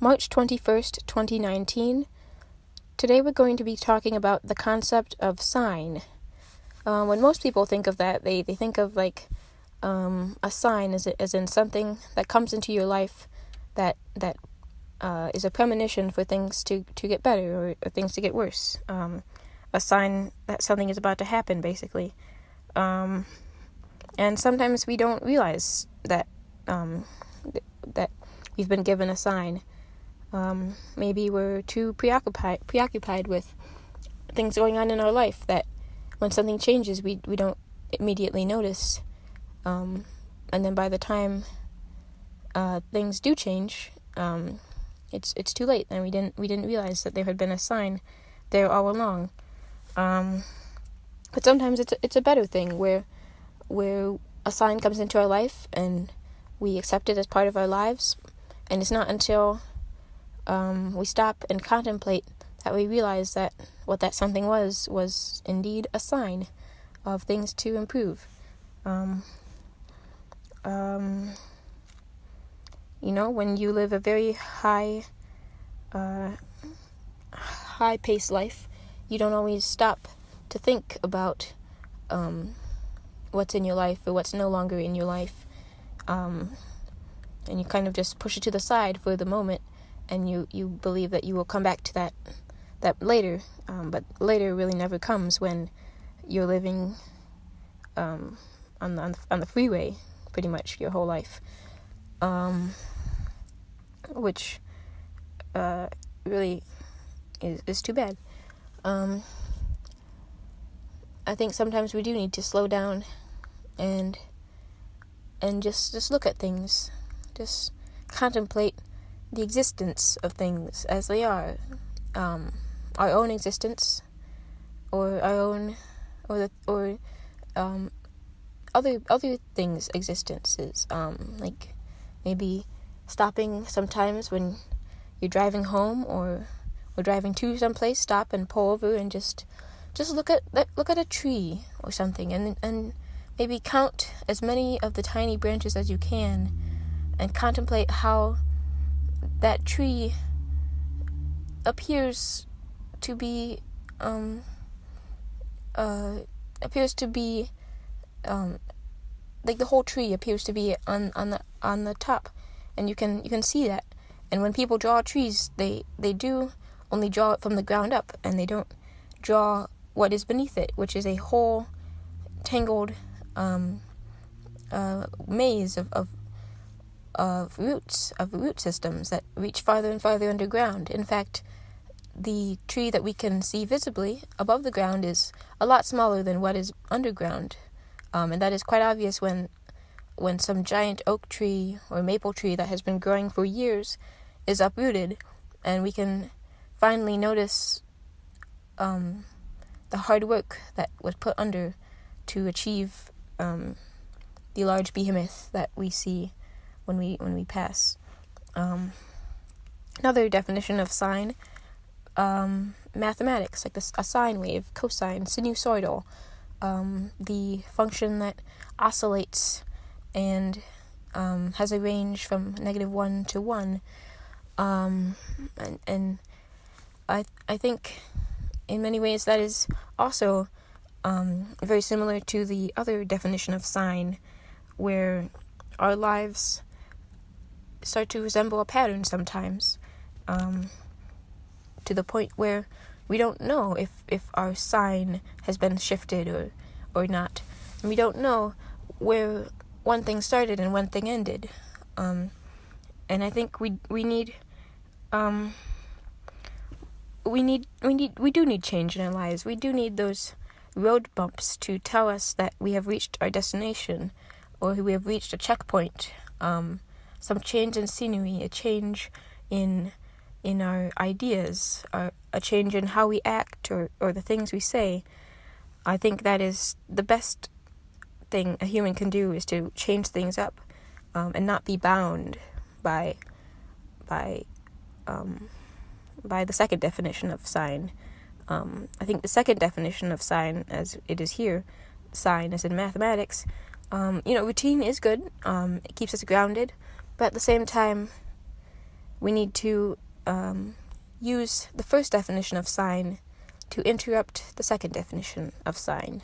March 21st, 2019. Today we're going to be talking about the concept of sine. When most people think of that, they think of like a sign as in something that comes into your life that is a premonition for things to get better or things to get worse. A sign that something is about to happen, basically. And sometimes we don't realize that that we've been given a sign. Maybe we're too preoccupied with things going on in our life that when something changes, we don't immediately notice. And then by the time things do change, it's too late, and we didn't realize that there had been a sign there all along. But sometimes it's a better thing where a sign comes into our life and we accept it as part of our lives, and it's not until we stop and contemplate that we realize that what that something was indeed a sign of things to improve. When you live a very high-paced life, you don't always stop to think about what's in your life or what's no longer in your life. And you kind of just push it to the side for the moment, and you believe that you will come back to that later. But later really never comes when you're living on the freeway pretty much your whole life. Which really is too bad. I think sometimes we do need to slow down and just look at things, just contemplate the existence of things as they are, our own existence, or our own, or other things' existences, like maybe stopping sometimes when you're driving home or driving to someplace, stop and pull over and just look at a tree or something, and maybe count as many of the tiny branches as you can, and contemplate how that tree appears to be like the whole tree appears to be on the top, and you can see that. And when people draw trees, they do only draw it from the ground up, and they don't draw what is beneath it, which is a whole tangled maze of root systems that reach farther and farther underground. In fact, the tree that we can see visibly above the ground is a lot smaller than what is underground, and that is quite obvious when some giant oak tree or maple tree that has been growing for years is uprooted, and we can finally notice the hard work that was put under to achieve the large behemoth that we see when we pass. Another definition of sine, mathematics, like a sine wave, cosine, sinusoidal, the function that oscillates and has a range from -1 to 1. And I think in many ways that is also very similar to the other definition of sine, where our lives start to resemble a pattern sometimes, to the point where we don't know if our sign has been shifted or not. And we don't know where one thing started and one thing ended. And I think we do need change in our lives. We do need those road bumps to tell us that we have reached our destination, or we have reached a checkpoint. Some change in scenery, a change in our ideas, a change in how we act or the things we say. I think that is the best thing a human can do, is to change things up, and not be bound by the second definition of sine. I think the second definition of sine, as it is here, sine as in mathematics, routine is good. It keeps us grounded, but at the same time, we need to use the first definition of sine to interrupt the second definition of sine.